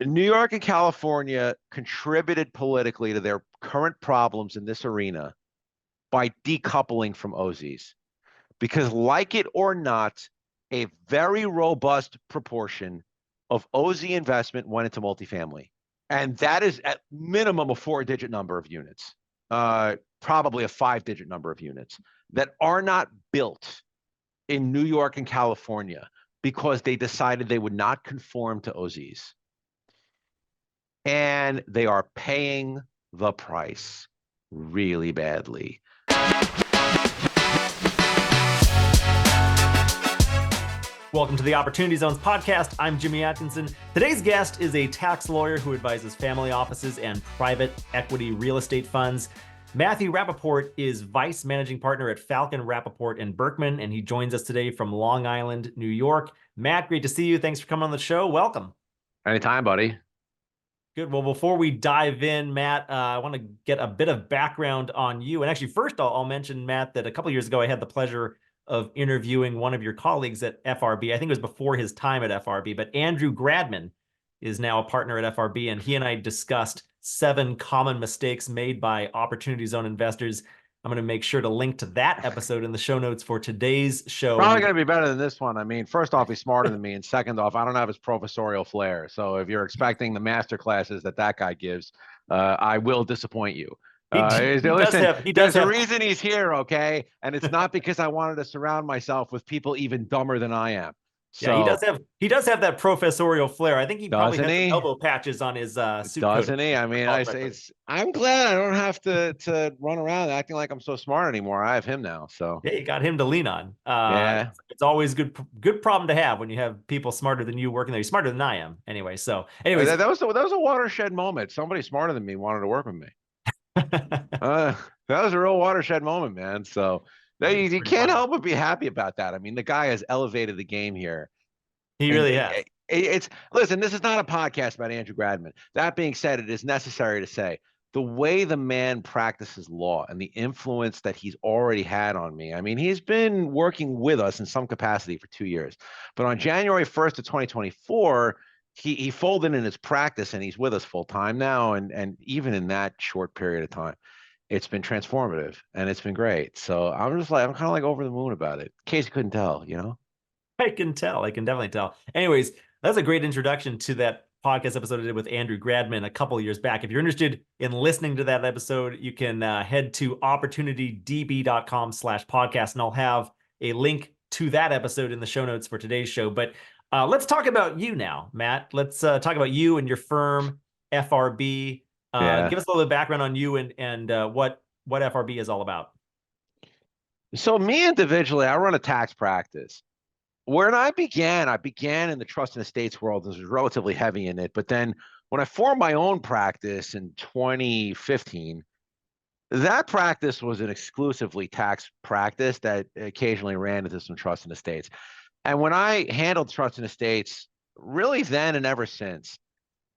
New York and California contributed politically to their current problems in this arena by decoupling from OZs. Because, like it or not, a very robust proportion of OZ investment went into multifamily. And that is at minimum a 4-digit number of units, probably a 5-digit number of units that are not built in New York and California because they decided they would not conform to OZs. And they are paying the price really badly. Welcome to the Opportunity Zones podcast. I'm Jimmy Atkinson. Today's guest is a tax lawyer who advises family offices and private equity real estate funds. Matthew Rappaport is vice managing partner at Falcon Rappaport Berkman, and he joins us today from Long Island, New York. Matt, great to see you. Thanks for coming on the show. Welcome. Anytime, buddy. Good. Well, before we dive in, Matt, I want to get a bit of background on you. And actually, first, I'll mention, Matt, that a couple of years ago, I had the pleasure of interviewing one of your colleagues at FRB. I think it was before his time at FRB, but Andrew Gradman is now a partner at FRB, and he and I discussed 7 common mistakes made by Opportunity Zone investors. I'm going to make sure to link to that episode in the show notes for today's show. Probably going to be better than this one. I mean, first off, he's smarter than me, and second off, I don't have his professorial flair. So if you're expecting the master classes that guy gives, I will disappoint you. There's a reason he's here, okay? And it's not because I wanted to surround myself with people even dumber than I am. So, yeah, he does have that professorial flair. I think he probably has some elbow patches on his suit coat. Doesn't he? I mean, I'm glad I don't have to run around acting like I'm so smart anymore. I have him now, so yeah, you got him to lean on. Yeah, it's always good problem to have when you have people smarter than you working there. You're smarter than I am, anyway. So, anyways, that was a watershed moment. Somebody smarter than me wanted to work with me. That was a real watershed moment, man. So you can't help but be happy about that. I mean, the guy has elevated the game here. He really has. Listen, this is not a podcast about Andrew Gradman. That being said, it is necessary to say the way the man practices law and the influence that he's already had on me. I mean, he's been working with us in some capacity for 2 years, but on January 1st of 2024, he folded in his practice and he's with us full time now. And even in that short period of time, it's been transformative and it's been great. So I'm kind of like over the moon about it. In case you couldn't tell, you know? I can tell. I can definitely tell. Anyways, that's a great introduction to that podcast episode I did with Andrew Gradman a couple of years back. If you're interested in listening to that episode, you can head to opportunitydb.com/podcast, and I'll have a link to that episode in the show notes for today's show. But let's talk about you now, Matt. Let's talk about you and your firm, FRB. Give us a little bit of background on you and what FRB is all about. So me individually, I run a tax practice. When I began in the trust and estates world. This was relatively heavy in it. But then when I formed my own practice in 2015, that practice was an exclusively tax practice that occasionally ran into some trust and estates. And when I handled trust and estates, really then and ever since,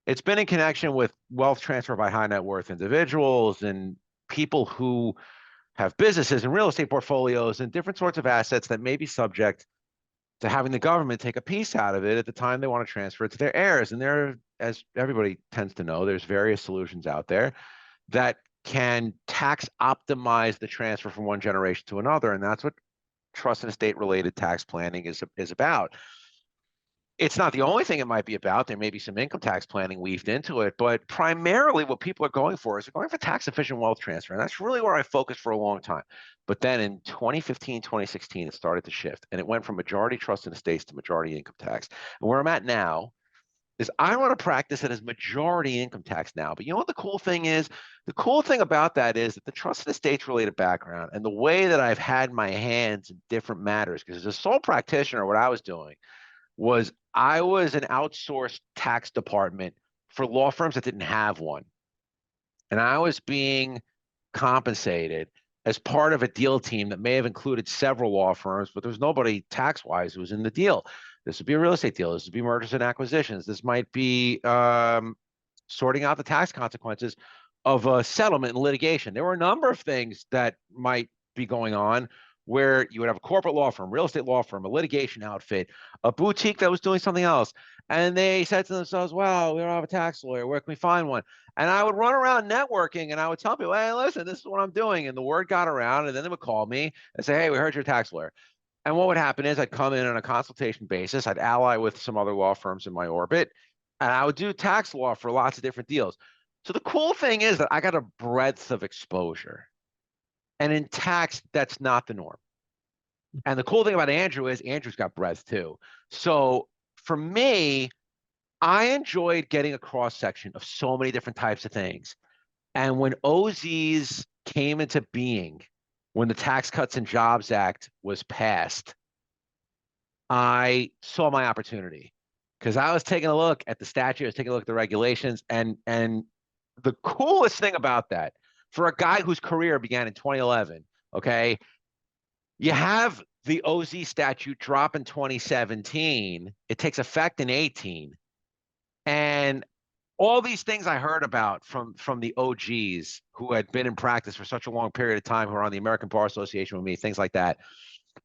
it's been in connection with wealth transfer by high net worth individuals and people who have businesses and real estate portfolios and different sorts of assets that may be subject to having the government take a piece out of it at the time they want to transfer it to their heirs. And there, as everybody tends to know, there's various solutions out there that can tax optimize the transfer from one generation to another. And that's what trust and estate related tax planning is about. It's not the only thing it might be about. There may be some income tax planning weaved into it, but primarily what people are going for is they're going for tax efficient wealth transfer. And that's really where I focused for a long time. But then in 2015, 2016, it started to shift and it went from majority trust and estates to majority income tax. And where I'm at now is I run a practice that is majority income tax now. But you know what the cool thing is? The cool thing about that is that the trust and estates related background and the way that I've had my hands in different matters, because as a sole practitioner, what I was doing was I was an outsourced tax department for law firms that didn't have one. And I was being compensated as part of a deal team that may have included several law firms, but there was nobody tax-wise who was in the deal. This would be a real estate deal. This would be mergers and acquisitions. This might be sorting out the tax consequences of a settlement and litigation. There were a number of things that might be going on where you would have a corporate law firm, real estate law firm, a litigation outfit, a boutique that was doing something else. And they said to themselves, well, we don't have a tax lawyer. Where can we find one? And I would run around networking and I would tell people, hey, listen, this is what I'm doing. And the word got around, and then they would call me and say, hey, we heard you're a tax lawyer. And what would happen is I'd come in on a consultation basis. I'd ally with some other law firms in my orbit, and I would do tax law for lots of different deals. So the cool thing is that I got a breadth of exposure. And in tax, that's not the norm. And the cool thing about Andrew is Andrew's got breadth too. So for me, I enjoyed getting a cross section of so many different types of things. And when OZs came into being, when the Tax Cuts and Jobs Act was passed, I saw my opportunity because I was taking a look at the statute, I was taking a look at the regulations, and the coolest thing about that, for a guy whose career began in 2011, okay, you have the OZ statute drop in 2017. It takes effect in 18. And all these things I heard about from the OGs who had been in practice for such a long period of time, who are on the American Bar Association with me, things like that,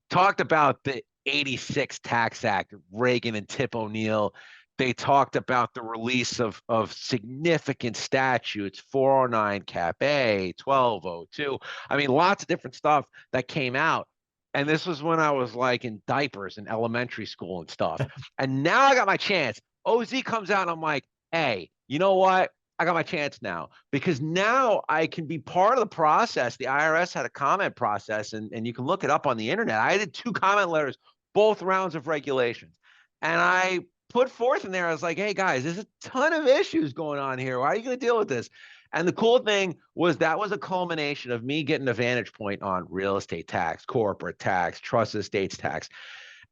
talked about the 86 Tax Act, Reagan and Tip O'Neill. They talked about the release of significant statutes, 409 Cap A, 1202. I mean, lots of different stuff that came out. And this was when I was like in diapers in elementary school and stuff. And now I got my chance. OZ comes out and I'm like, hey, you know what? I got my chance now, because now I can be part of the process. The IRS had a comment process, and you can look it up on the internet. I did 2 comment letters, both rounds of regulations. And I put forth in there, I was like, hey guys, there's a ton of issues going on here. Why are you going to deal with this? And the cool thing was that was a culmination of me getting a vantage point on real estate tax, corporate tax, trust estates tax.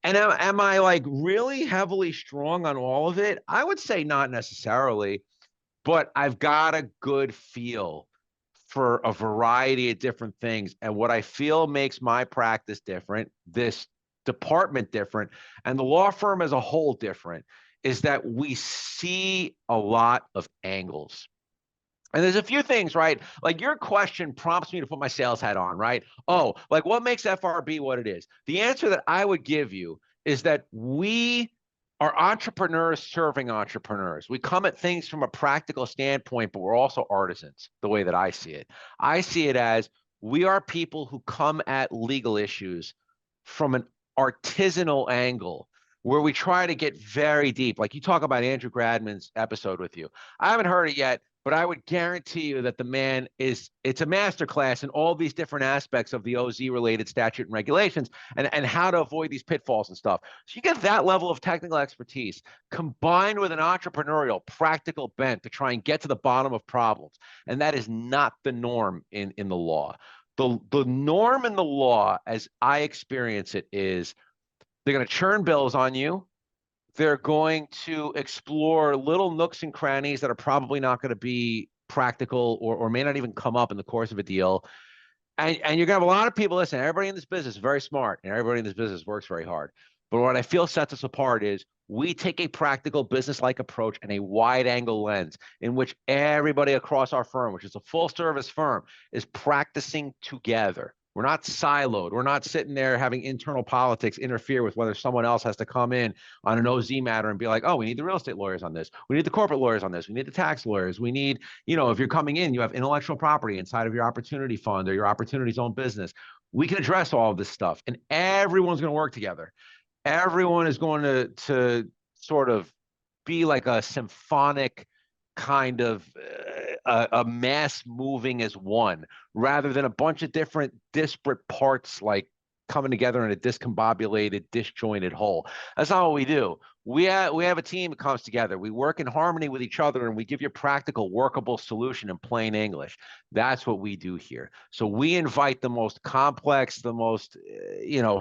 And am I like really heavily strong on all of it? I would say not necessarily, but I've got a good feel for a variety of different things. And what I feel makes my practice different, this department different, and the law firm as a whole different, is that we see a lot of angles. And there's a few things, right? Like your question prompts me to put my sales hat on, right? Oh, like what makes FRB what it is? The answer that I would give you is that we are entrepreneurs serving entrepreneurs. We come at things from a practical standpoint, but we're also artisans, the way that I see it. I see it as we are people who come at legal issues from an artisanal angle where we try to get very deep. Like you talk about Andrew Gradman's episode with you. I haven't heard it yet, but I would guarantee you that the man it's a masterclass in all these different aspects of the OZ related statute and regulations and how to avoid these pitfalls and stuff. So you get that level of technical expertise combined with an entrepreneurial, practical bent to try and get to the bottom of problems. And that is not the norm in the law. The norm in the law, as I experience it, is they're going to churn bills on you. They're going to explore little nooks and crannies that are probably not going to be practical or may not even come up in the course of a deal. And you're going to have a lot of people, listen, everybody in this business is very smart and everybody in this business works very hard. But what I feel sets us apart is we take a practical business-like approach and a wide-angle lens in which everybody across our firm, which is a full-service firm, is practicing together. We're not siloed. We're not sitting there having internal politics interfere with whether someone else has to come in on an OZ matter and be like, oh, we need the real estate lawyers on this. We need the corporate lawyers on this. We need the tax lawyers. We need, if you're coming in, you have intellectual property inside of your opportunity fund or your opportunity zone business. We can address all of this stuff, and everyone's going to work together. Everyone is going to sort of be like a symphonic kind of a mass moving as one, rather than a bunch of different disparate parts like coming together in a discombobulated, disjointed whole. That's not what we do. We have a team that comes together. We work in harmony with each other, and we give you a practical, workable solution in plain English. That's what we do here. So we invite the most complex, the most,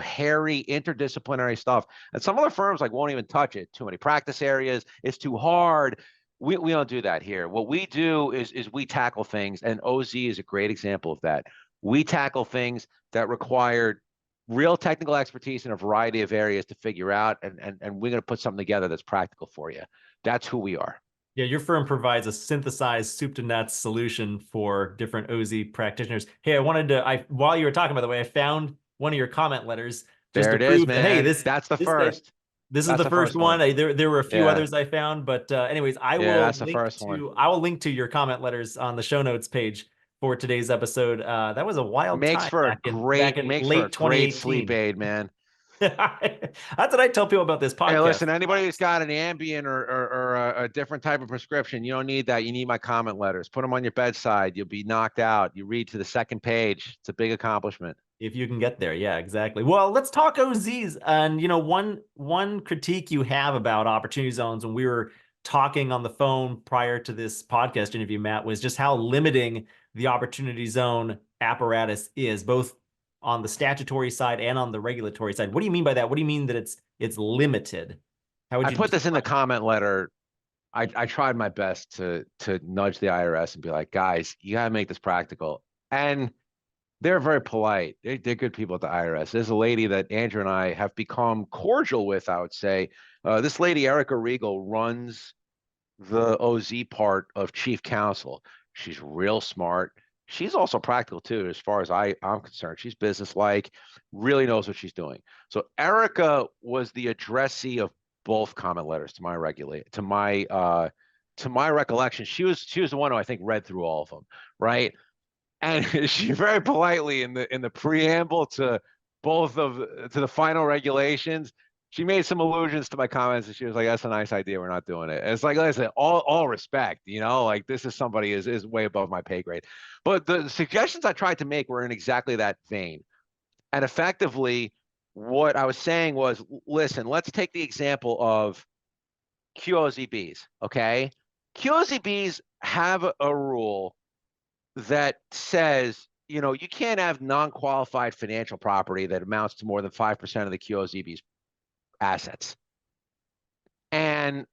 hairy, interdisciplinary stuff. And some other firms won't even touch it. Too many practice areas. It's too hard. We don't do that here. What we do is we tackle things, and OZ is a great example of that. We tackle things that require real technical expertise in a variety of areas to figure out, and we're going to put something together that's practical for you. That's who we are. Yeah, your firm provides a synthesized soup to nuts solution for different OZ practitioners. Hey, while you were talking, by the way, I found one of your comment letters just There to it is, prove that, hey, man. That's the this guy, first. this is That's the the first first one. one. There were a few Yeah. others I found, but anyways, Yeah, that's the first one. I will link to your comment letters on the show notes page for today's episode. That was a wild Makes time for a back great in makes for a late great sleep 2018. aid, man. That's what I tell people about this Hey, podcast. listen, anybody who's got an Ambien or a different type of prescription, you don't need that. You need my comment letters. Put them on your bedside. You'll be knocked out. You read to the second page. It's a big accomplishment. If you can get there. Yeah, exactly. Well, let's talk OZs. And one critique you have about opportunity zones when we were talking on the phone prior to this podcast interview, Matt, was just how limiting the opportunity zone apparatus is, both on the statutory side and on the regulatory side. What do you mean by that? What do you mean that it's limited? How would I you put this in the describe? comment letter. I tried my best to nudge the IRS and be like, guys, you gotta make this practical. And they're very polite. They're good people at the IRS. There's a lady that Andrew and I have become cordial with, I would say. This lady, Erica Regal, runs the OZ part of chief counsel. She's real smart. She's also practical too, as far as I'm concerned. She's businesslike, really knows what she's doing. So Erica was the addressee of both comment letters to my recollection. She was the one who I think read through all of them, right? And she very politely in the preamble to the final regulations, she made some allusions to my comments, and she was like, "That's a nice idea. We're not doing it." And it's like I said, all respect, like this is somebody is way above my pay grade. But the suggestions I tried to make were in exactly that vein. And effectively, what I was saying was, listen, let's take the example of QOZBs. Okay, QOZBs have a rule that says, you can't have non-qualified financial property that amounts to more than 5% of the QOZB's assets. And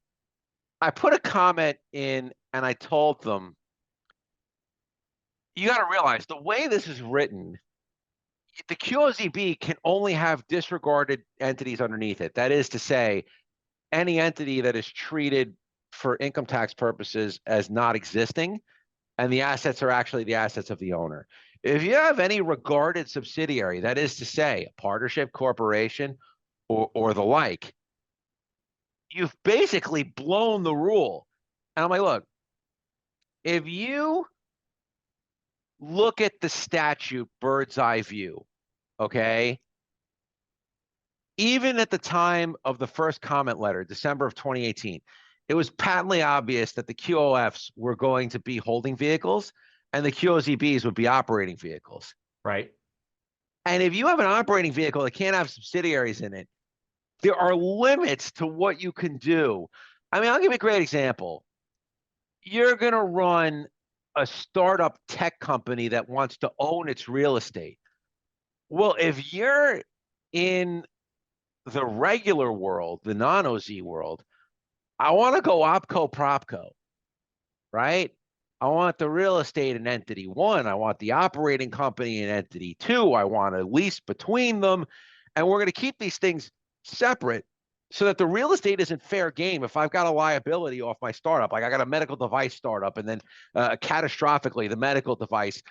I put a comment in and I told them, you got to realize the way this is written, the QOZB can only have disregarded entities underneath it. That is to say, any entity that is treated for income tax purposes as not existing, and the assets are actually the assets of the owner. If you have any regarded subsidiary, that is to say, a partnership, corporation, or the like, you've basically blown the rule. And I'm like, look, if you look at the statute bird's eye view, okay, even at the time of the first comment letter, December of 2018, it was patently obvious that the QOFs were going to be holding vehicles and the QOZBs would be operating vehicles. Right. And if you have an operating vehicle that can't have subsidiaries in it, there are limits to what you can do. I mean, I'll give you a great example. You're going to run a startup tech company that wants to own its real estate. Well, if you're in the regular world, the non-OZ world, I want to go Opco Propco, right? I want the real estate in entity one. I want the operating company in entity two. I want a lease between them. And we're going to keep these things separate so that the real estate isn't fair game. If I've got a liability off my startup, like I got a medical device startup, and then catastrophically the medical device,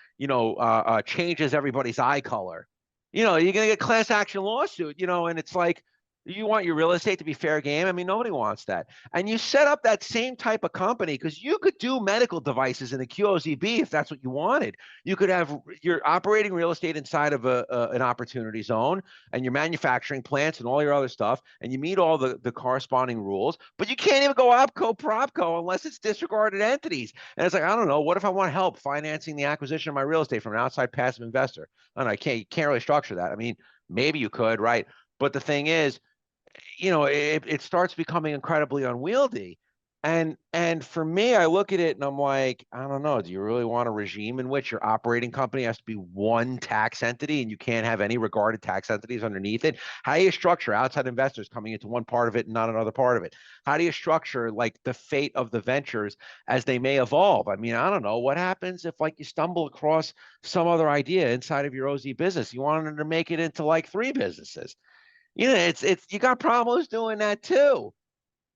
changes everybody's eye color, you're going to get class action lawsuit, and it's like, you want your real estate to be fair game? I mean, nobody wants that. And you set up that same type of company because you could do medical devices in a QOZB if that's what you wanted. You could have your operating real estate inside of an opportunity zone and your manufacturing plants and all your other stuff, and you meet all the corresponding rules, but you can't even go Opco Propco unless it's disregarded entities. And it's like, I don't know, what if I want help financing the acquisition of my real estate from an outside passive investor? I don't know, you can't really structure that. I mean, maybe you could, right? But the thing is, it starts becoming incredibly unwieldy. And for me, I look at it and I'm like, I don't know, do you really want a regime in which your operating company has to be one tax entity and you can't have any regarded tax entities underneath it? How do you structure outside investors coming into one part of it and not another part of it? How do you structure like the fate of the ventures as they may evolve? I mean, I don't know. What happens if like you stumble across some other idea inside of your OZ business? You wanted to make it into like 3 businesses. It's you got problems doing that too.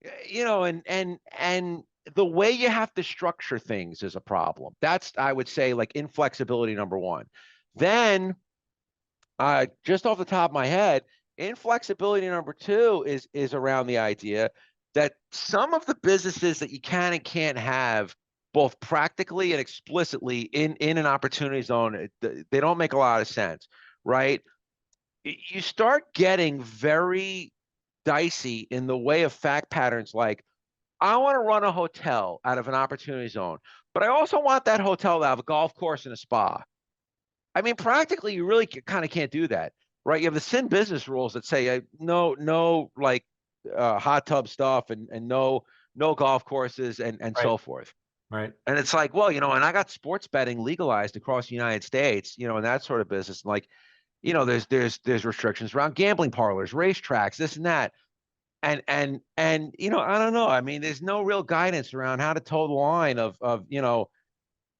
And the way you have to structure things is a problem. That's, I would say, like inflexibility number one. Then Just off the top of my head, inflexibility number two is around the idea that some of the businesses that you can and can't have both practically and explicitly in an opportunity zone, they don't make a lot of sense, right? You start getting very dicey in the way of fact patterns like, I want to run a hotel out of an opportunity zone, but I also want that hotel to have a golf course and a spa. I mean, practically, you really kind of can't do that, right? You have the sin business rules that say no, like hot tub stuff and no golf courses and Right. so forth. Right. And it's like, well, and I got sports betting legalized across the United States, and that sort of business. Like, there's restrictions around gambling parlors, racetracks, this and that. And I don't know. I mean, there's no real guidance around how to toe the line of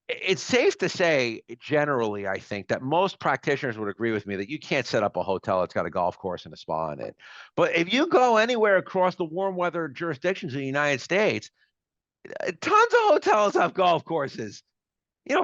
it's safe to say generally, I think that most practitioners would agree with me that you can't set up a hotel that's got a golf course and a spa in it. But if you go anywhere across the warm weather jurisdictions of the United States, tons of hotels have golf courses.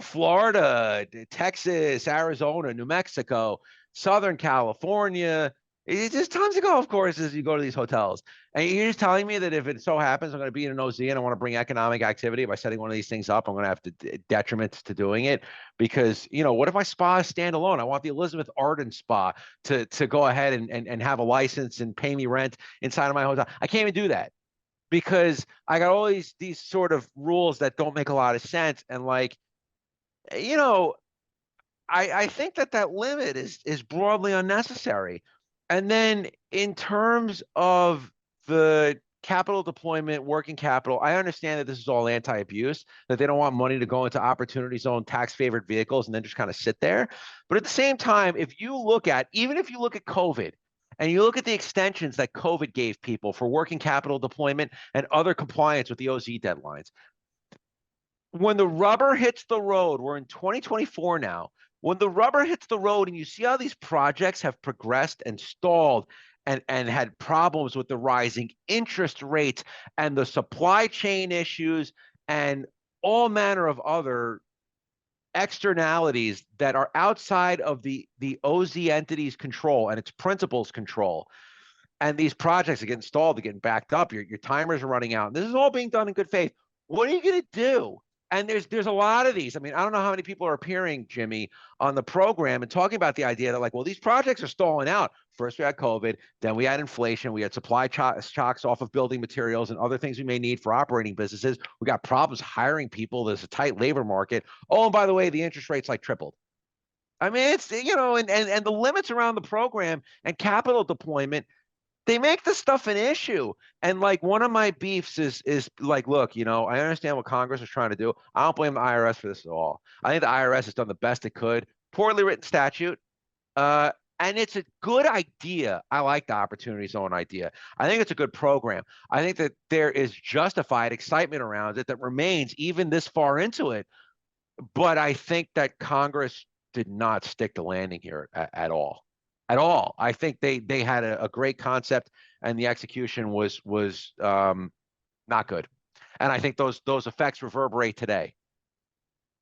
Florida, Texas, Arizona, New Mexico, Southern California. It's just tons of golf courses. You go to these hotels, and you're just telling me that if it so happens I'm going to be in an OZ and I want to bring economic activity by setting one of these things up, I'm going to have to detriment to doing it because what if my spa is standalone? I want the Elizabeth Arden Spa to go ahead and have a license and pay me rent inside of my hotel. I can't even do that because I got all these sort of rules that don't make a lot of sense, and like you know, I think that limit is broadly unnecessary. And then in terms of the capital deployment, working capital, I understand that this is all anti-abuse, that they don't want money to go into opportunity zone tax favored vehicles and then just kind of sit there. But at the same time, even if you look at COVID and you look at the extensions that COVID gave people for working capital deployment and other compliance with the OZ deadlines, when the rubber hits the road, we're in 2024 now. When the rubber hits the road and you see how these projects have progressed and stalled and had problems with the rising interest rates and the supply chain issues and all manner of other externalities that are outside of the OZ entity's control and its principals' control, and these projects are getting stalled, they're getting backed up, your timers are running out. And this is all being done in good faith. What are you going to do? And there's a lot of these. I mean, I don't know how many people are appearing, Jimmy, on the program and talking about the idea that, like, well, these projects are stalling out. First we had COVID, then we had inflation, we had supply shocks off of building materials and other things we may need for operating businesses. We got problems hiring people. There's a tight labor market. Oh, and by the way, the interest rates like tripled. I mean, it's and the limits around the program and capital deployment, they make this stuff an issue. And like one of my beefs is like, look, I understand what Congress is trying to do. I don't blame the IRS for this at all. I think the IRS has done the best it could. Poorly written statute. And it's a good idea. I like the opportunity zone idea. I think it's a good program. I think that there is justified excitement around it that remains even this far into it. But I think that Congress did not stick the landing here at all. At all. I think they had a great concept and the execution was not good. And I think those effects reverberate today.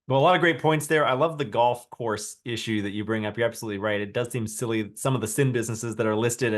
Well, a lot of great points there. I love the golf course issue that you bring up. You're absolutely right. It does seem silly, some of the sin businesses that are listed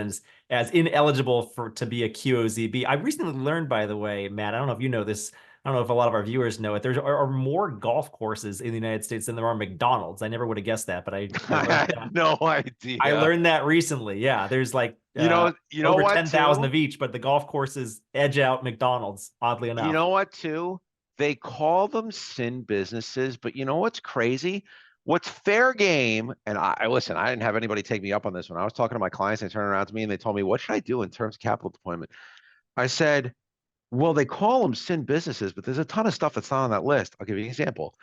as ineligible to be a QOZB. I recently learned, by the way, Matt, I don't know if you know this. I don't know if a lot of our viewers know it. There are more golf courses in the United States than there are McDonald's. I never would have guessed that, but I I learned had that. no idea. I learned that recently. Yeah, there's like You know over what 10,000 too? of each, but the golf courses edge out McDonald's, oddly You enough. know what too? They call them sin businesses, but you know what's crazy? What's fair game? And I listen, I didn't have anybody take me up on this when I was talking to my clients. They turned around to me and they told me, what should I do in terms of capital deployment? I said, well, they call them sin businesses, but there's a ton of stuff that's not on that list. I'll give you an example.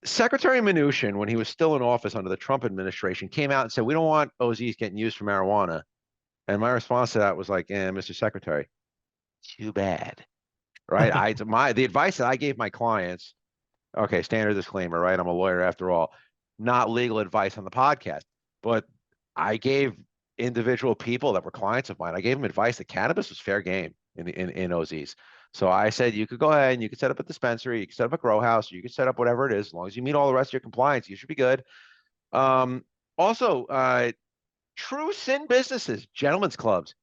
Secretary Mnuchin, when he was still in office under the Trump administration, came out and said, we don't want OZs getting used for marijuana. And my response to that was like, Mr. Secretary, too bad. Right. The advice that I gave my clients, okay, standard disclaimer, right? I'm a lawyer after all, not legal advice on the podcast. But I gave individual people that were clients of mine, I gave them advice that cannabis was fair game in OZs. So I said, you could go ahead and you could set up a dispensary, you could set up a grow house, you could set up whatever it is, as long as you meet all the rest of your compliance, you should be good. Also, true sin businesses, gentlemen's clubs.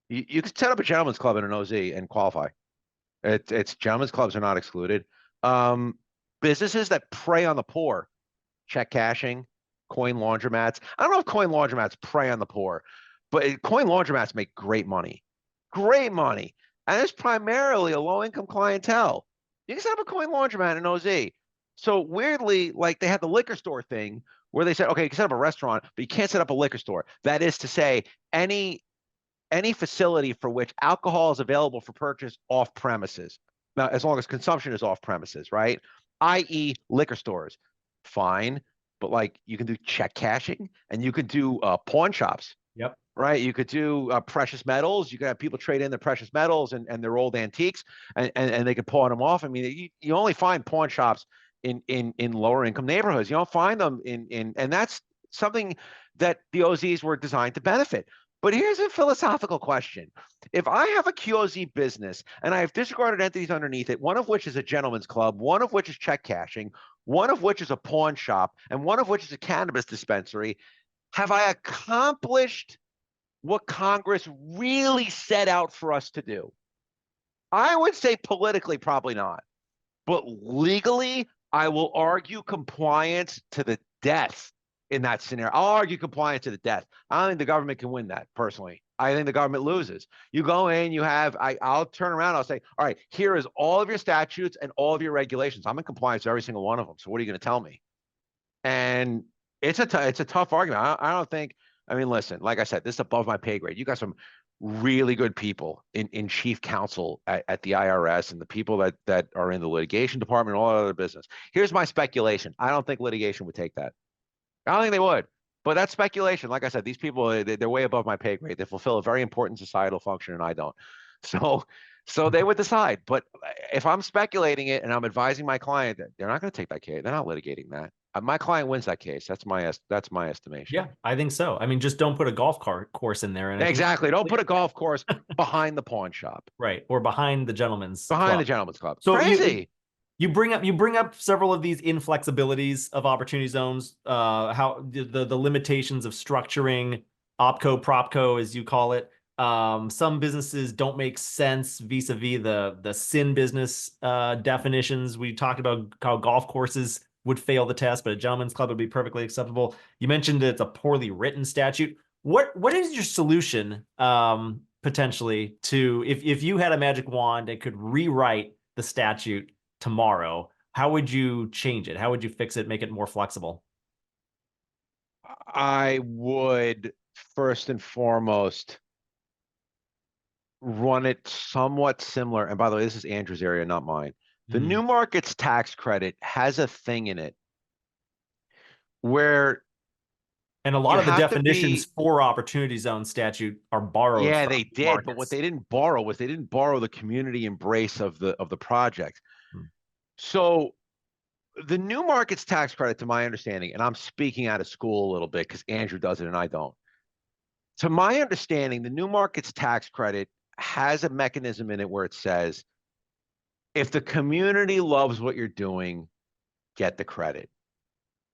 You can set up a gentlemen's club in an OZ and qualify. It's gentlemen's clubs are not excluded. Um, Businesses that prey on the poor, check cashing, coin laundromats. I don't know if coin laundromats prey on the poor, but coin laundromats make great money, and it's primarily a low income clientele. You can set up a coin laundromat in OZ. So weirdly, like they had the liquor store thing where they said, okay, you can set up a restaurant, but you can't set up a liquor store. That is to say, any facility for which alcohol is available for purchase off premises. Now, as long as consumption is off premises, right? I.e., liquor stores, fine. But like you can do check cashing and you could do pawn shops, Yep. right? You could do precious metals. You could have people trade in their precious metals and their old antiques, and they could pawn them off. I mean, you only find pawn shops in lower income neighborhoods. You don't find them and that's something that the OZs were designed to benefit. But here's a philosophical question. If I have a QOZ business and I have disregarded entities underneath it, one of which is a gentleman's club, one of which is check cashing, one of which is a pawn shop, and one of which is a cannabis dispensary, have I accomplished what Congress really set out for us to do? I would say politically, probably not. But legally, I will argue compliance to the death in that scenario. I'll argue compliance to the death. I don't think the government can win that personally. I think the government loses. You go in, I'll turn around, I'll say, all right, here is all of your statutes and all of your regulations. I'm in compliance with every single one of them. So what are you going to tell me? And it's a tough argument. I don't think, I mean, listen, like I said, this is above my pay grade. You got some really good people in chief counsel at the IRS and the people that are in the litigation department and all other business. Here's my speculation. I don't think litigation would take that. I don't think they would. But that's speculation. Like I said, these people, they're way above my pay grade. They fulfill a very important societal function, and I don't. So they would decide. But if I'm speculating it and I'm advising my client that they're not going to take that case, they're not litigating that. My client wins that case. That's my estimation. Yeah, I think so. I mean, just don't put a golf course in there. And I think Exactly. Don't put a golf course behind the pawn shop. right, or behind the gentleman's Behind club. the gentleman's club. So Crazy. you bring up several of these inflexibilities of opportunity zones, how the limitations of structuring Opco, Propco, as you call it. Some businesses don't make sense vis-a-vis the sin business definitions. We talked about how golf courses would fail the test, but a gentleman's club would be perfectly acceptable. You mentioned that it's a poorly written statute. What is your solution potentially to if you had a magic wand and could rewrite the statute tomorrow, how would you change it? How would you fix it, make it more flexible? I would first and foremost run it somewhat similar. And by the way, this is Andrew's area, not mine. The new markets tax credit has a thing in it where and a lot of the definitions be, for opportunity zone statute are borrowed. Yeah, from they did, markets. but what they didn't borrow was they didn't borrow the community embrace of the project. So the new markets tax credit, to my understanding, and I'm speaking out of school a little bit because Andrew does it and I don't. To my understanding, the new markets tax credit has a mechanism in it where it says, if the community loves what you're doing, get the credit.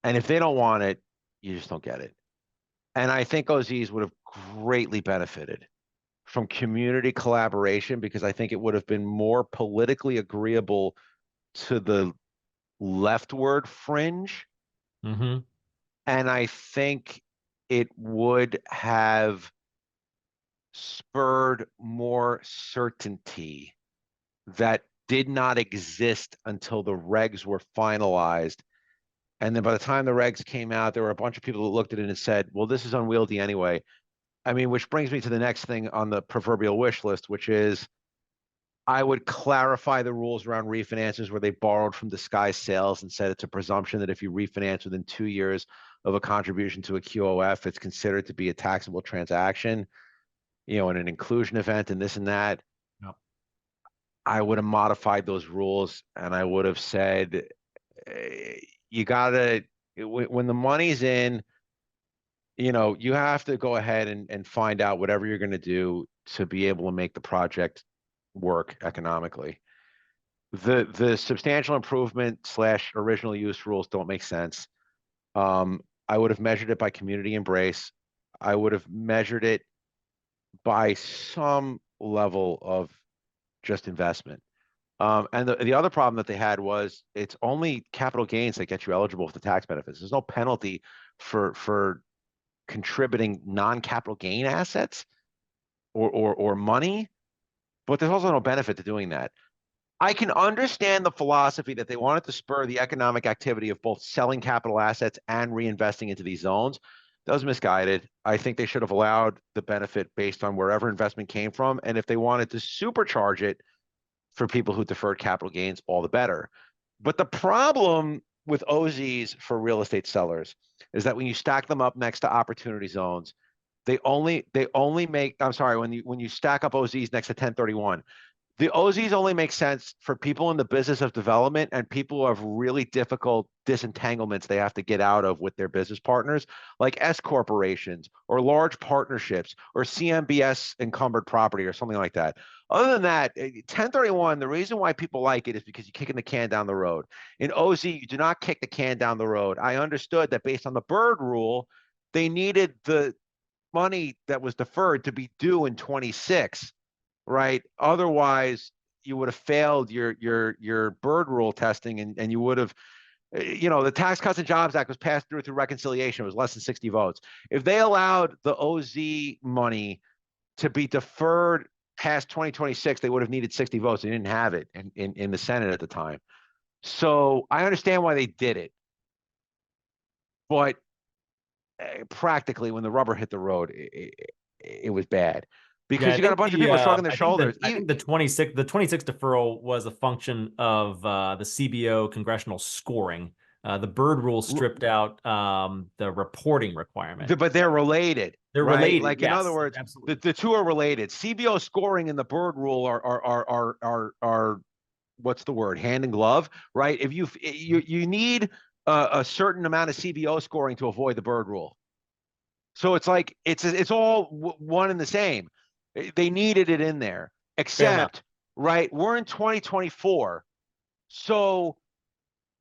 And if they don't want it, you just don't get it. And I think OZs would have greatly benefited from community collaboration because I think it would have been more politically agreeable to the leftward fringe. Mm-hmm. And I think it would have spurred more certainty that did not exist until the regs were finalized. And then by the time the regs came out, there were a bunch of people that looked at it and said, well, this is unwieldy anyway. I mean, which brings me to the next thing on the proverbial wish list, which is I would clarify the rules around refinances where they borrowed from disguised sales and said it's a presumption that if you refinance within 2 years of a contribution to a QOF, it's considered to be a taxable transaction, in an inclusion event and this and that. Yep. I would have modified those rules and I would have said, you gotta, when the money's in, you have to go ahead and find out whatever you're going to do to be able to make the project work economically. The substantial improvement / original use rules don't make sense. I would have measured it by community embrace. I would have measured it by some level of just investment. And the other problem that they had was it's only capital gains that get you eligible for the tax benefits. There's no penalty for contributing non-capital gain assets or money, but there's also no benefit to doing that. I can understand the philosophy that they wanted to spur the economic activity of both selling capital assets and reinvesting into these zones. That was misguided. I think they should have allowed the benefit based on wherever investment came from. And if they wanted to supercharge it for people who deferred capital gains, all the better. But the problem with OZs for real estate sellers is that when you stack them up next to opportunity zones, they only make, I'm sorry, when you stack up OZs next to 1031, the OZs only make sense for people in the business of development and people who have really difficult disentanglements they have to get out of with their business partners, like S corporations or large partnerships or CMBS encumbered property or something like that. Other than that, 1031, the reason why people like it is because you're kicking the can down the road. In OZ, you do not kick the can down the road. I understood that based on the Bird rule, they needed the money that was deferred to be due in 26. Right? Otherwise, you would have failed your Bird rule testing, and you would have, the Tax Cuts and Jobs Act was passed through reconciliation. It was less than 60 votes. If they allowed the OZ money to be deferred past 2026, they would have needed 60 votes. They didn't have it in the Senate at the time. So I understand why they did it, but practically, when the rubber hit the road, it was bad. Because you got a bunch of people shrugging their shoulders. I think the 26 deferral was a function of the CBO congressional scoring. The Bird rule stripped out the reporting requirement. But they're related. They're right? related. Like yes, in other words, the two are related. CBO scoring and the Bird rule are what's the word? Hand in glove, right? If you need a certain amount of CBO scoring to avoid the Bird rule. So it's like it's all one and the same. They needed it in there, except right. We're in 2024, so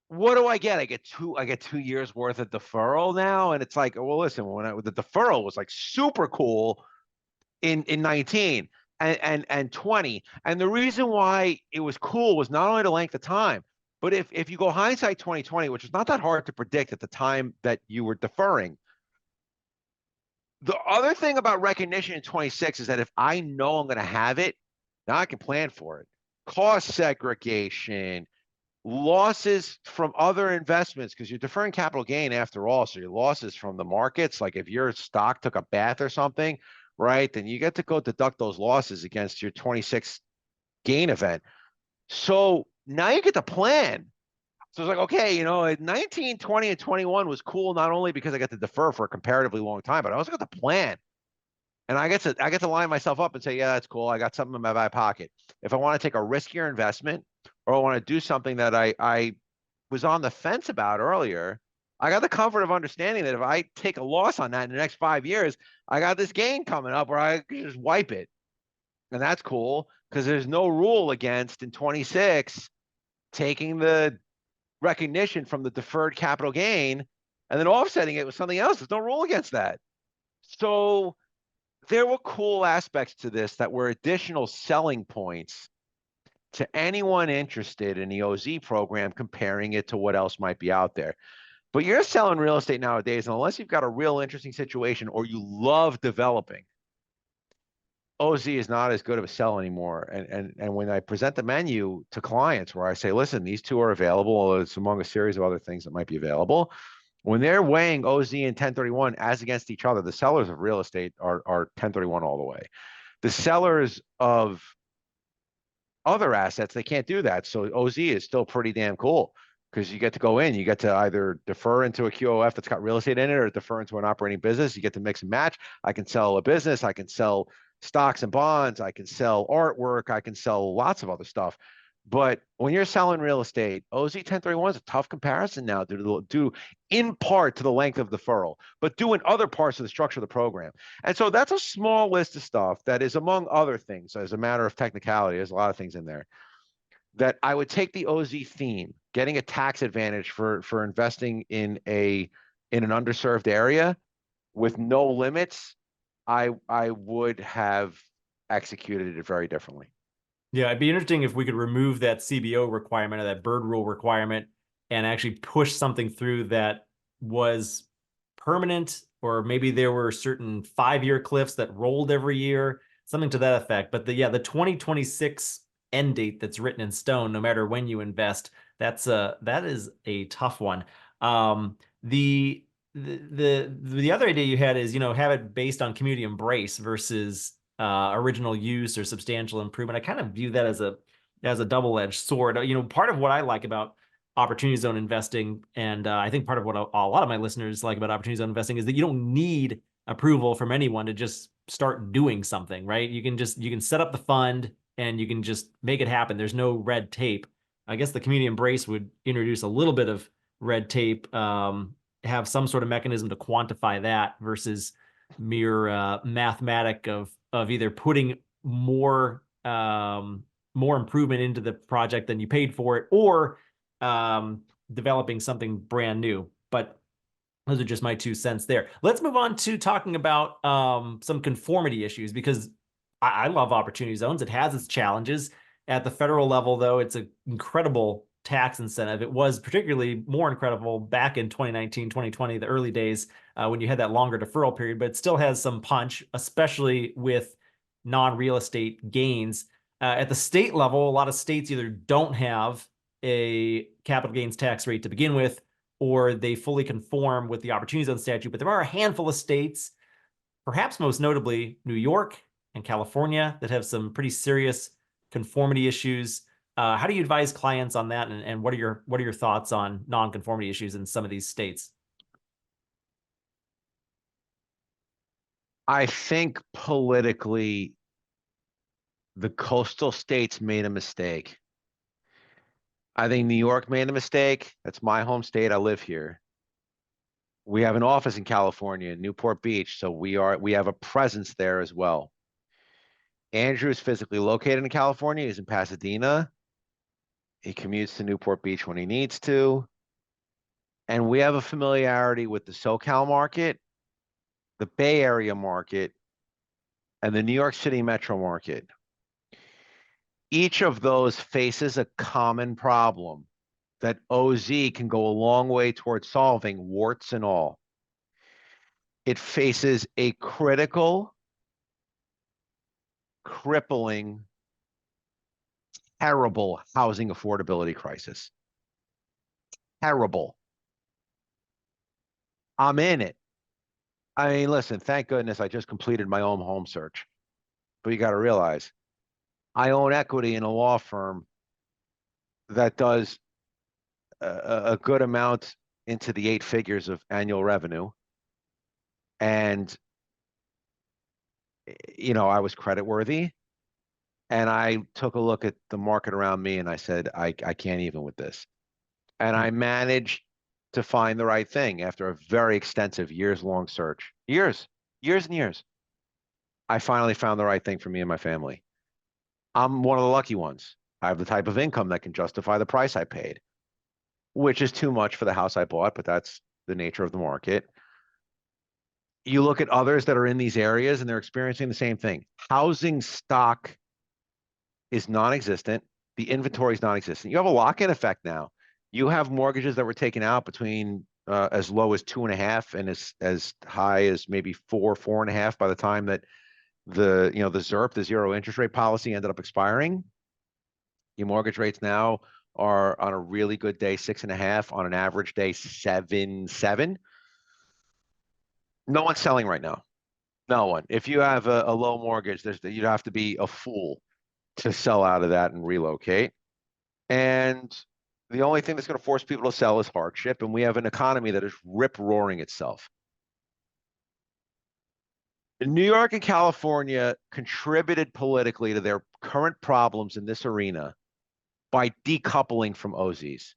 what do I get? I get 2 years worth of deferral now, and it's like, well, listen, the deferral was like super cool in 19 and 20, and the reason why it was cool was not only the length of time, but if you go hindsight 2020, which is not that hard to predict at the time that you were deferring. The other thing about recognition in 26 is that if I know I'm going to have it, now I can plan for it. Cost segregation, losses from other investments, because you're deferring capital gain after all. So your losses from the markets, like if your stock took a bath or something, right, then you get to go deduct those losses against your 26 gain event. So now you get to plan. So it's like, okay, 19, 20, and 21 was cool, not only because I got to defer for a comparatively long time, but I also got to plan. And I get to line myself up and say, yeah, that's cool. I got something in my back pocket. If I want to take a riskier investment or I want to do something that I was on the fence about earlier, I got the comfort of understanding that if I take a loss on that in the next 5 years, I got this gain coming up where I can just wipe it. And that's cool because there's no rule against in 26 taking the recognition from the deferred capital gain and then offsetting it with something else. There's no rule against that. So there were cool aspects to this that were additional selling points to anyone interested in the OZ program, comparing it to what else might be out there. But you're selling real estate nowadays, and unless you've got a real interesting situation or you love developing, OZ is not as good of a sell anymore. And when I present the menu to clients where I say, listen, these two are available, it's among a series of other things that might be available. When they're weighing OZ and 1031 as against each other, the sellers of real estate are 1031 all the way. The sellers of other assets, they can't do that. So OZ is still pretty damn cool because you get to go in, you get to either defer into a QOF that's got real estate in it or defer into an operating business. You get to mix and match. I can sell a business. I can sell stocks and bonds. I can sell artwork. I can sell lots of other stuff. But when you're selling real estate, OZ 1031 is a tough comparison now due in part to the length of deferral, but due in other parts of the structure of the program. And so that's a small list of stuff that is, among other things, as a matter of technicality, there's a lot of things in there, that I would take the OZ theme, getting a tax advantage for investing in in an underserved area with no limits, I would have executed it very differently. Yeah, it'd be interesting if we could remove that CBO requirement or that bird rule requirement and actually push something through that was permanent, or maybe there were certain 5-year cliffs that rolled every year, something to that effect. But the 2026 end date that's written in stone, no matter when you invest, that is a tough one. The other idea you had is, have it based on community embrace versus original use or substantial improvement. I kind of view that as a double-edged sword. Part of what I like about opportunity zone investing, and I think part of what a lot of my listeners like about opportunity zone investing, is that you don't need approval from anyone to just start doing something, right? You can set up the fund and you can just make it happen. There's no red tape. I guess the community embrace would introduce a little bit of red tape, have some sort of mechanism to quantify that versus mere mathematic of either putting more improvement into the project than you paid for it, or developing something brand new. But those are just my 2 cents there. Let's move on to talking about some conformity issues, because I love opportunity zones. It has its challenges. At the federal level, though, it's an incredible tax incentive. It was particularly more incredible back in 2019, 2020, the early days, when you had that longer deferral period, but it still has some punch, especially with non-real estate gains. At the state level, a lot of states either don't have a capital gains tax rate to begin with, or they fully conform with the opportunity zone statute. But there are a handful of states, perhaps most notably New York and California, that have some pretty serious conformity issues. How do you advise clients on that, and what are your thoughts on non-conformity issues in some of these states? I think politically, the coastal states made a mistake. I think New York made a mistake. That's my home state. I live here. We have an office in California, Newport Beach, so we have a presence there as well. Andrew is physically located in California. He's in Pasadena. He commutes to Newport Beach when he needs to. And we have a familiarity with the SoCal market, the Bay Area market, and the New York City metro market. Each of those faces a common problem that OZ can go a long way towards solving, warts and all. It faces a critical, crippling, terrible housing affordability crisis. Terrible. I'm in it. I mean, listen, thank goodness I just completed my own home search. But you got to realize, I own equity in a law firm that does a good amount into the 8 figures of annual revenue. And, I was creditworthy. And I took a look at the market around me and I said, I can't even with this. And I managed to find the right thing after a very extensive years-long search. Years and years. I finally found the right thing for me and my family. I'm one of the lucky ones. I have the type of income that can justify the price I paid, which is too much for the house I bought, but that's the nature of the market. You look at others that are in these areas and they're experiencing the same thing. Housing stock is non-existent. The inventory is non-existent. You have a lock-in effect now. You have mortgages that were taken out between as low as 2.5 and as high as maybe 4.5 by the time that the ZIRP, the zero interest rate policy, ended up expiring. Your mortgage rates now are on a really good day 6.5, on an average day 7.7. No one's selling right now. No one. If you have a low mortgage, you'd have to be a fool to sell out of that and relocate. And the only thing that's going to force people to sell is hardship. And we have an economy that is rip-roaring itself. New York and California contributed politically to their current problems in this arena by decoupling from OZs.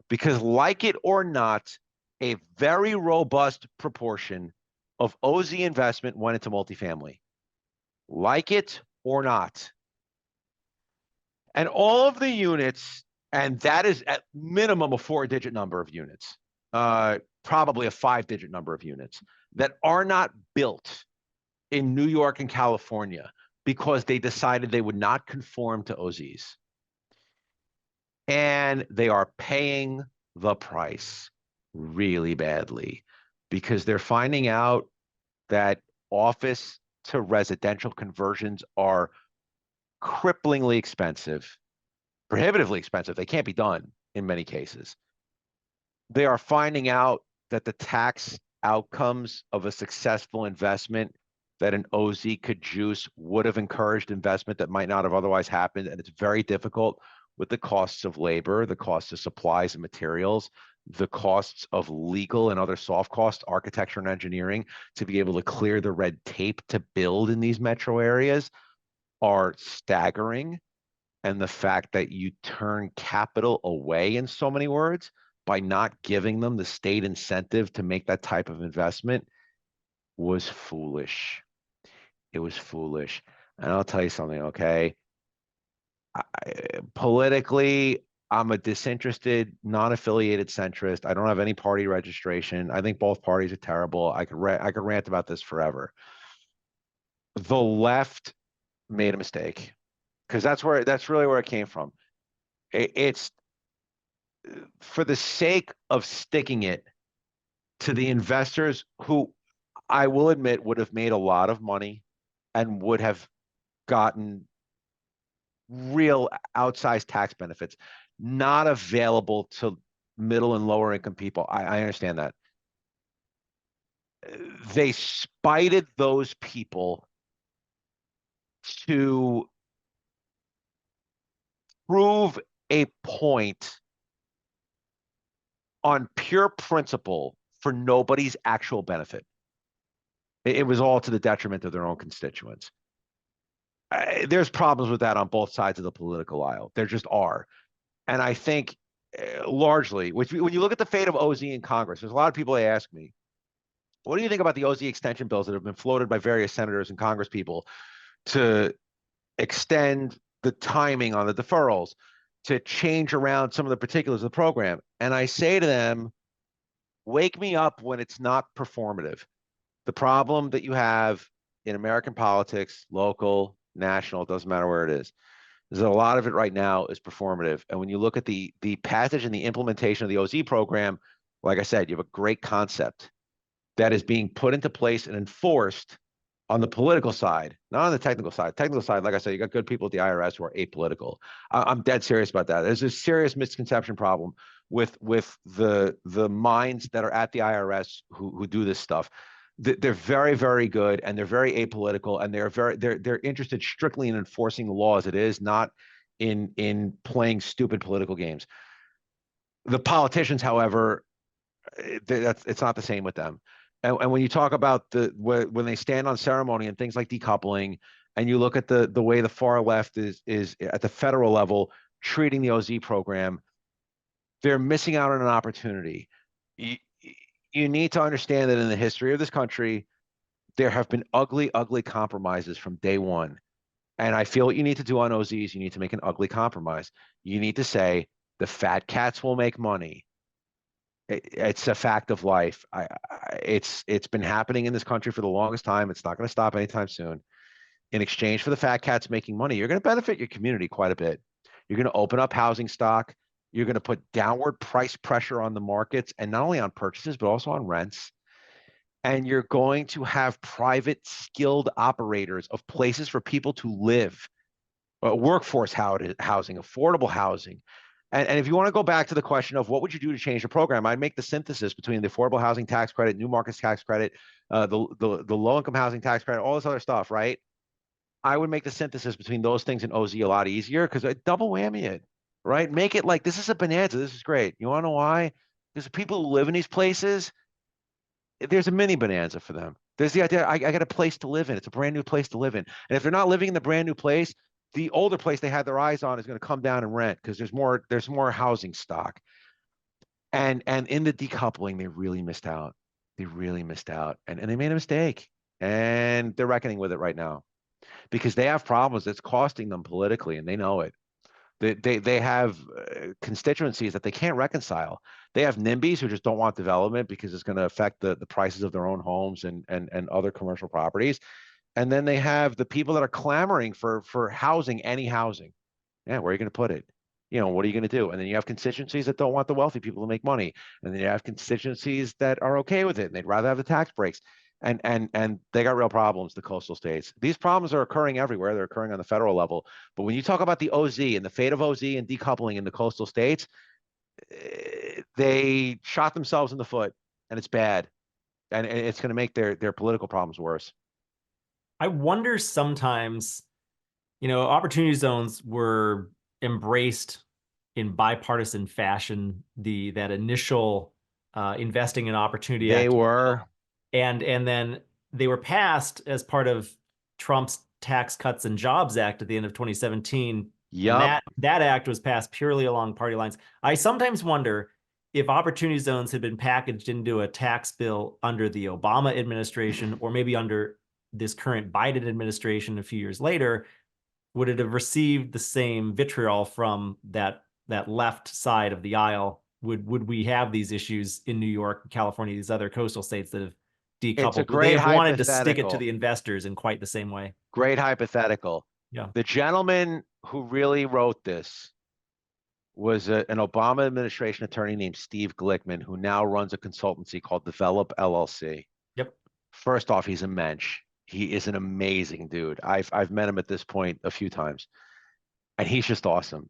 Because like it or not, a very robust proportion of OZ investment went into multifamily. Like it or not. And all of the units, and that is at minimum a 4-digit number of units, probably a 5-digit number of units that are not built in New York and California because they decided they would not conform to OZs. And they are paying the price really badly because they're finding out that office to residential conversions are cripplingly expensive, prohibitively expensive. They can't be done in many cases. They are finding out that the tax outcomes of a successful investment that an OZ could juice would have encouraged investment that might not have otherwise happened. And it's very difficult with the costs of labor, the costs of supplies and materials, the costs of legal and other soft costs, architecture and engineering, to be able to clear the red tape to build in these metro areas are staggering. And the fact that you turn capital away, in so many words, by not giving them the state incentive to make that type of investment was foolish. It was foolish. And I'll tell you something, okay? Politically, I'm a disinterested, non-affiliated centrist. I don't have any party registration. I think both parties are terrible. I could rant about this forever. The left made a mistake because that's really where it came from. It's for the sake of sticking it to the investors who I will admit would have made a lot of money and would have gotten real outsized tax benefits, not available to middle and lower income people. I understand that. They spited those people to prove a point on pure principle for nobody's actual benefit. It was all to the detriment of their own constituents. There's problems with that on both sides of the political aisle. There just are. And I think largely, when you look at the fate of OZ in Congress, there's a lot of people that ask me, what do you think about the OZ extension bills that have been floated by various senators and Congress people to extend the timing on the deferrals, to change around some of the particulars of the program? And I say to them, wake me up when it's not performative. The problem that you have in American politics, local, national, it doesn't matter where it is that a lot of it right now is performative. And when you look at the passage and the implementation of the OZ program, like I said, you have a great concept that is being put into place and enforced on the political side, not on the technical side. Technical side, like I said, you got good people at the IRS who are apolitical. I'm dead serious about that. There's a serious misconception problem with the minds that are at the IRS who do this stuff. They're very, very good, and they're very apolitical, and they're interested strictly in enforcing the law as it is, not in playing stupid political games. The politicians, however, it's not the same with them. And when you talk about when they stand on ceremony and things like decoupling, and you look at the way the far left is at the federal level treating the OZ program, they're missing out on an opportunity. You need to understand that in the history of this country, there have been ugly, ugly compromises from day one. And I feel what you need to do on OZs, you need to make an ugly compromise. You need to say the fat cats will make money. It's a fact of life. It's been happening in this country for the longest time. It's not going to stop anytime soon. In exchange for the fat cats making money, you're going to benefit your community quite a bit. You're going to open up housing stock. You're going to put downward price pressure on the markets, and not only on purchases, but also on rents. And you're going to have private skilled operators of places for people to live, workforce housing, affordable housing. And if you want to go back to the question of what would you do to change the program, I'd make the synthesis between the affordable housing tax credit, new markets tax credit, the low-income housing tax credit, all this other stuff, right? I would make the synthesis between those things and OZ a lot easier because I double whammy it, right? Make it like this is a bonanza. This is great. You want to know why? Because the people who live in these places, there's a mini bonanza for them. There's the idea I got a place to live in. It's a brand new place to live in. And if they're not living in the brand new place, the older place they had their eyes on is going to come down and rent because there's more housing stock. And in the decoupling, they really missed out. They really missed out. And they made a mistake. And they're reckoning with it right now because they have problems that's costing them politically and they know it. They have constituencies that they can't reconcile. They have NIMBYs who just don't want development because it's going to affect the prices of their own homes and other commercial properties. And then they have the people that are clamoring for housing, any housing. Yeah, where are you going to put it? What are you going to do? And then you have constituencies that don't want the wealthy people to make money. And then you have constituencies that are okay with it and they'd rather have the tax breaks. And they got real problems, the coastal states. These problems are occurring everywhere. They're occurring on the federal level. But when you talk about the OZ and the fate of OZ and decoupling in the coastal states, they shot themselves in the foot, and it's bad. And it's going to make their political problems worse. I wonder sometimes, opportunity zones were embraced in bipartisan fashion, that initial investing in opportunity They act. were. And then they were passed as part of Trump's Tax Cuts and Jobs Act at the end of 2017. Yep. And that act was passed purely along party lines. I sometimes wonder if opportunity zones had been packaged into a tax bill under the Obama administration, or maybe under this current Biden administration a few years later, would it have received the same vitriol from that left side of the aisle? Would we have these issues in New York, California, these other coastal states that have decoupled? It's a Would they great have wanted to stick it to hypothetical. the investors in quite the same way? Great hypothetical. Yeah. The gentleman who really wrote this was an Obama administration attorney named Steve Glickman, who now runs a consultancy called Develop LLC. Yep. First off, he's a mensch. He is an amazing dude. I've met him at this point a few times, and he's just awesome.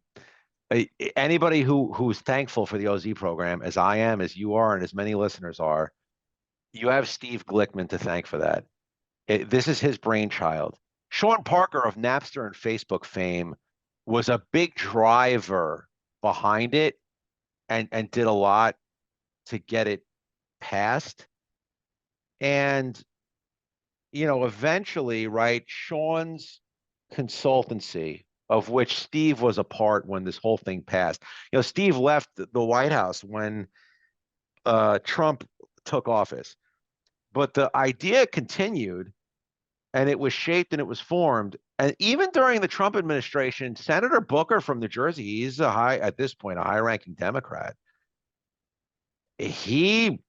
Anybody who's thankful for the OZ program, as I am, as you are, and as many listeners are, you have Steve Glickman to thank for that. This is his brainchild. Sean Parker of Napster and Facebook fame was a big driver behind it and did a lot to get it passed. And, eventually, right, Sean's consultancy, of which Steve was a part when this whole thing passed. Steve left the White House when Trump took office. But the idea continued, and it was shaped and it was formed. And even during the Trump administration, Senator Booker from New Jersey, he's at this point, a high-ranking Democrat. He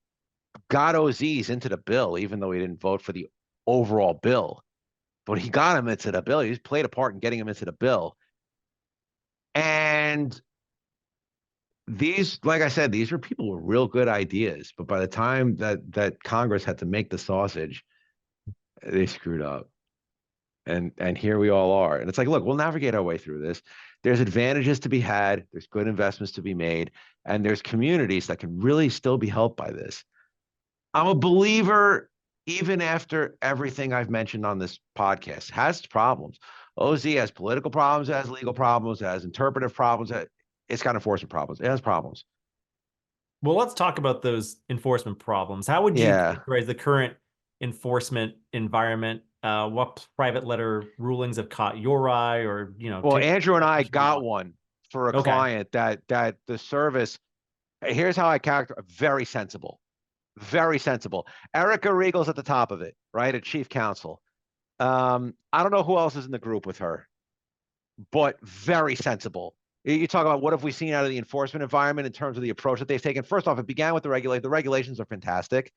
got OZs into the bill, even though he didn't vote for the overall bill. But he got him into the bill. He's played a part in getting him into the bill. And these, like I said, these were people with real good ideas. But by the time that Congress had to make the sausage, they screwed up. And here we all are. And it's like, look, we'll navigate our way through this. There's advantages to be had. There's good investments to be made. And there's communities that can really still be helped by this. I'm a believer, even after everything I've mentioned on this podcast, has problems. OZ has political problems, it has legal problems, it has interpretive problems, it's got enforcement problems. It has problems. Well, let's talk about those enforcement problems. How would you characterize the current enforcement environment? What private letter rulings have caught your eye, or Well, Andrew and I got one for a client that the service. Here's how I characterize: very sensible, very sensible. Erica Regal's at the top of it, right? A chief counsel. I don't know who else is in the group with her, but very sensible. You talk about what have we seen out of the enforcement environment in terms of the approach that they've taken. First off, it began with the regulation. The regulations are fantastic.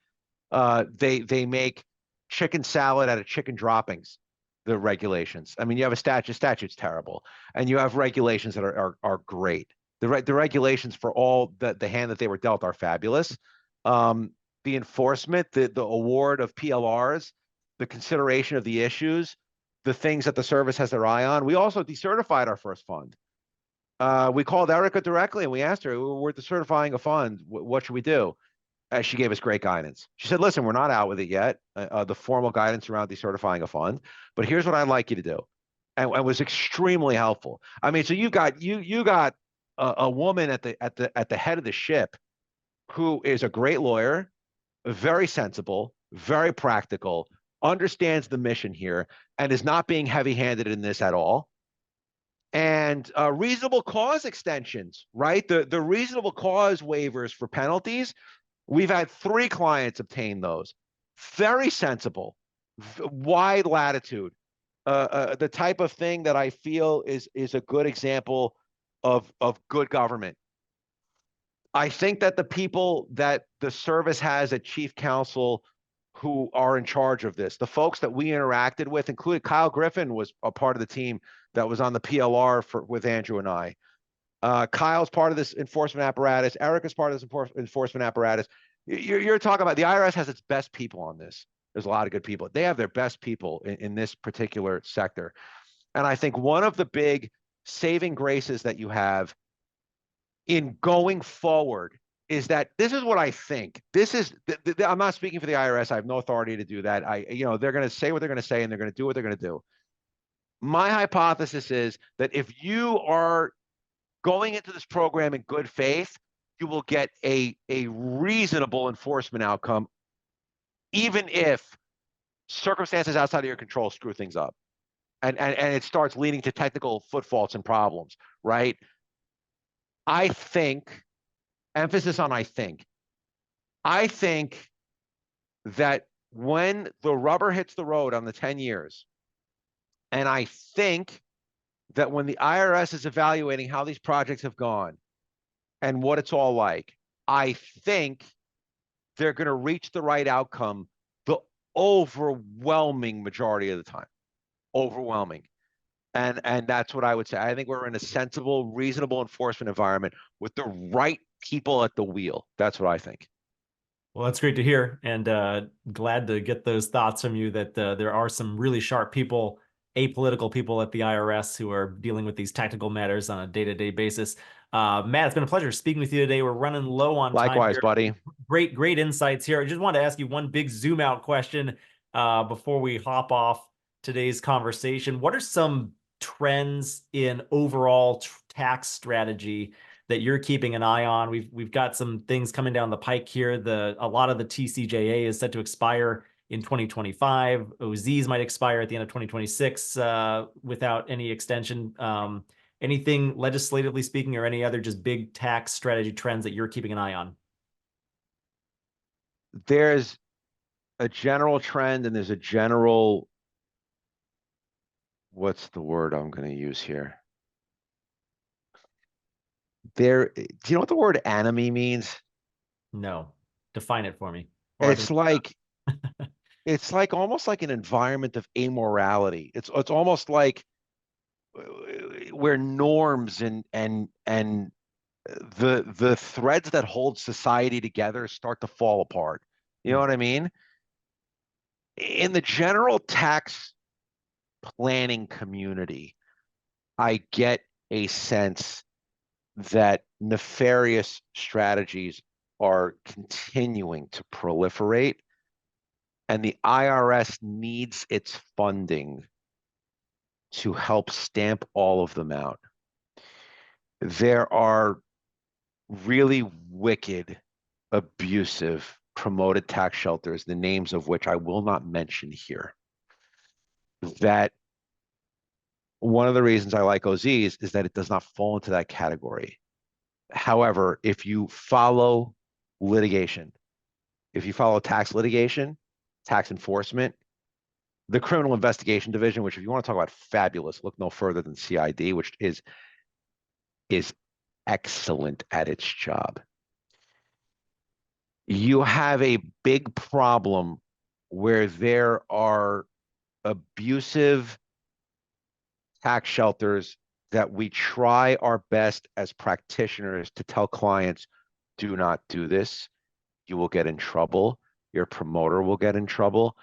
They make chicken salad out of chicken droppings, the regulations. I mean, you have a statute's terrible, and you have regulations that are great. The regulations for all the hand that they were dealt are fabulous. The enforcement, the award of PLRs, the consideration of the issues, the things that the service has their eye on. We also decertified our first fund. We called Erica directly and we asked her, we're decertifying a fund. What should we do? She gave us great guidance. She said, listen, we're not out with it yet, the formal guidance around decertifying a fund, but here's what I'd like you to do. And was extremely helpful. I mean, so you got a woman at the head of the ship who is a great lawyer, very sensible, very practical, understands the mission here, and is not being heavy-handed in this at all. And reasonable cause extensions, right? The reasonable cause waivers for penalties. We've had 3 clients obtain those. Very sensible, wide latitude. The type of thing that I feel is a good example of good government. I think that the people that the service has at chief counsel who are in charge of this, the folks that we interacted with, including Kyle Griffin was a part of the team that was on the PLR with Andrew and I. Kyle's part of this enforcement apparatus. Erica's part of this enforcement apparatus. You're talking about the IRS has its best people on this. There's a lot of good people. They have their best people in this particular sector. And I think one of the big saving graces that you have in going forward is that this is what I think. This is, I'm not speaking for the IRS. I have no authority to do that. They're going to say what they're going to say and they're going to do what they're going to do. My hypothesis is that if you are going into this program in good faith, you will get a reasonable enforcement outcome, even if circumstances outside of your control screw things up. And it starts leading to technical foot faults and problems, right? I think, emphasis on I think that when the rubber hits the road on the 10 years, and I think that when the IRS is evaluating how these projects have gone and what it's all like, I think they're going to reach the right outcome the overwhelming majority of the time. Overwhelming. And that's what I would say. I think we're in a sensible, reasonable enforcement environment with the right people at the wheel. That's what I think. Well, that's great to hear, and glad to get those thoughts from you that there are some really sharp people, apolitical people at the IRS who are dealing with these technical matters on a day-to-day basis. Matt, it's been a pleasure speaking with you today. We're running low on time. Likewise, buddy. Great insights here. I just wanted to ask you one big zoom out question before we hop off today's conversation. What are some trends in overall tax strategy that you're keeping an eye on? We've got some things coming down the pike here. A lot of the TCJA is set to expire in 2025. OZs might expire at the end of 2026 without any extension. Anything legislatively speaking, or any other just big tax strategy trends that you're keeping an eye on? There's a general trend, and there's a general, what's the word I'm going to use here? Do you know what the word enemy means? No, define it for me. It's like it's like almost like an environment of amorality. It's almost like where norms and the threads that hold society together start to fall apart. You know what I mean? In the general tax planning community, I get a sense that nefarious strategies are continuing to proliferate, and the IRS needs its funding to help stamp all of them out. There are really wicked, abusive, promoted tax shelters, the names of which I will not mention here, that one of the reasons I like OZs is that it does not fall into that category. However, if you follow litigation, if you follow tax litigation, tax enforcement, the criminal investigation division, which if you want to talk about fabulous, look no further than CID, which is excellent at its job. You have a big problem where there are abusive tax shelters that we try our best as practitioners to tell clients, do not do this. You will get in trouble. Your promoter will get in trouble.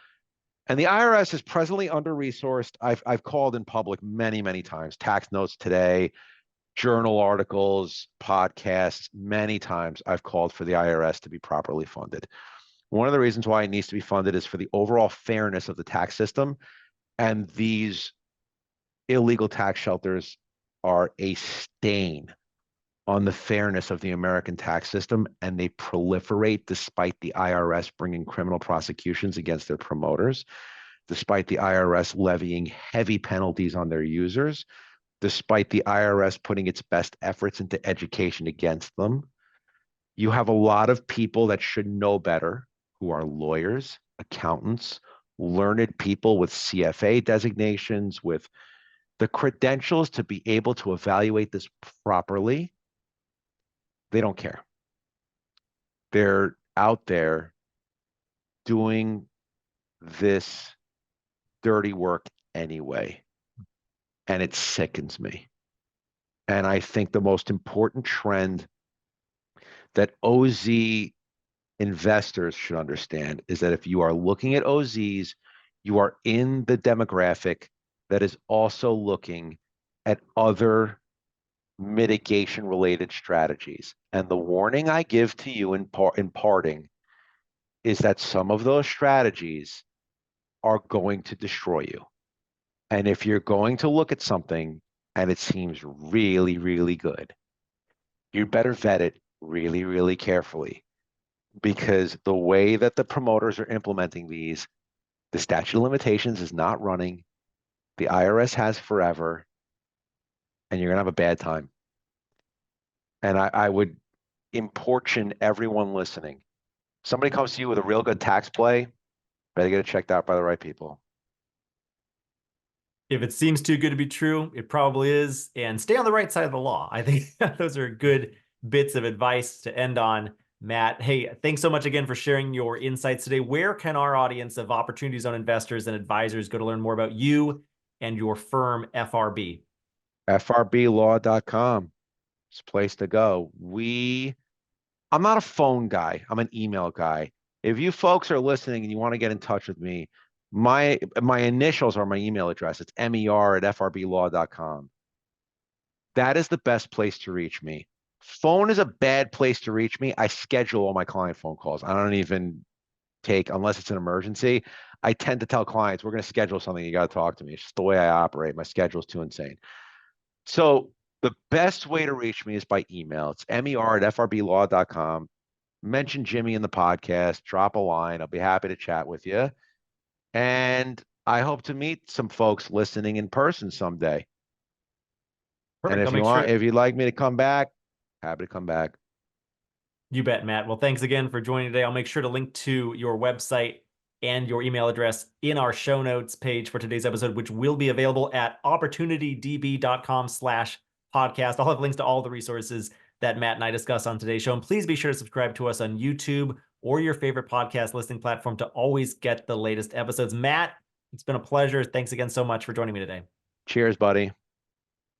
And the IRS is presently under-resourced. I've called in public many times, tax notes today, journal articles, podcasts, many times I've called for the IRS to be properly funded. One of the reasons why it needs to be funded is for the overall fairness of the tax system, and these illegal tax shelters are a stain on the fairness of the American tax system, and they proliferate despite the IRS bringing criminal prosecutions against their promoters, despite the IRS levying heavy penalties on their users, despite the IRS putting its best efforts into education against them. You have a lot of people that should know better, who are lawyers, accountants, learned people with CFA designations, with the credentials to be able to evaluate this properly, they don't care. They're out there doing this dirty work anyway, and it sickens me. And I think the most important trend that OZ investors should understand is that if you are looking at OZs, you are in the demographic that is also looking at other mitigation related strategies. And the warning I give to you in parting is that some of those strategies are going to destroy you. And if you're going to look at something and it seems really, really good, you better vet it really, really carefully, because the way that the promoters are implementing these, the statute of limitations is not running. The IRS has forever, and you're going to have a bad time. And I would importune everyone listening. Somebody comes to you with a real good tax play, better get it checked out by the right people. If it seems too good to be true, it probably is. And stay on the right side of the law. I think those are good bits of advice to end on. Matt, hey, thanks so much again for sharing your insights today. Where can our audience of Opportunity Zone investors and advisors go to learn more about you and your firm, FRB? FRBlaw.com. It's a place to go. I'm not a phone guy. I'm an email guy. If you folks are listening and you want to get in touch with me, my initials are my email address. It's mer@frblaw.com. That is the best place to reach me. Phone is a bad place to reach me. I schedule all my client phone calls. I don't even take, unless it's an emergency. I tend to tell clients, we're going to schedule something. You got to talk to me. It's just the way I operate. My schedule is too insane. So the best way to reach me is by email. It's mer@frblaw.com. Mention Jimmy in the podcast. Drop a line. I'll be happy to chat with you. And I hope to meet some folks listening in person someday. Perfect. And if you'd like me to come back, happy to come back. You bet, Matt. Well, thanks again for joining today. I'll make sure to link to your website and your email address in our show notes page for today's episode, which will be available at opportunitydb.com/podcast. I'll have links to all the resources that Matt and I discuss on today's show. And please be sure to subscribe to us on YouTube or your favorite podcast listening platform to always get the latest episodes. Matt, it's been a pleasure. Thanks again so much for joining me today. Cheers, buddy.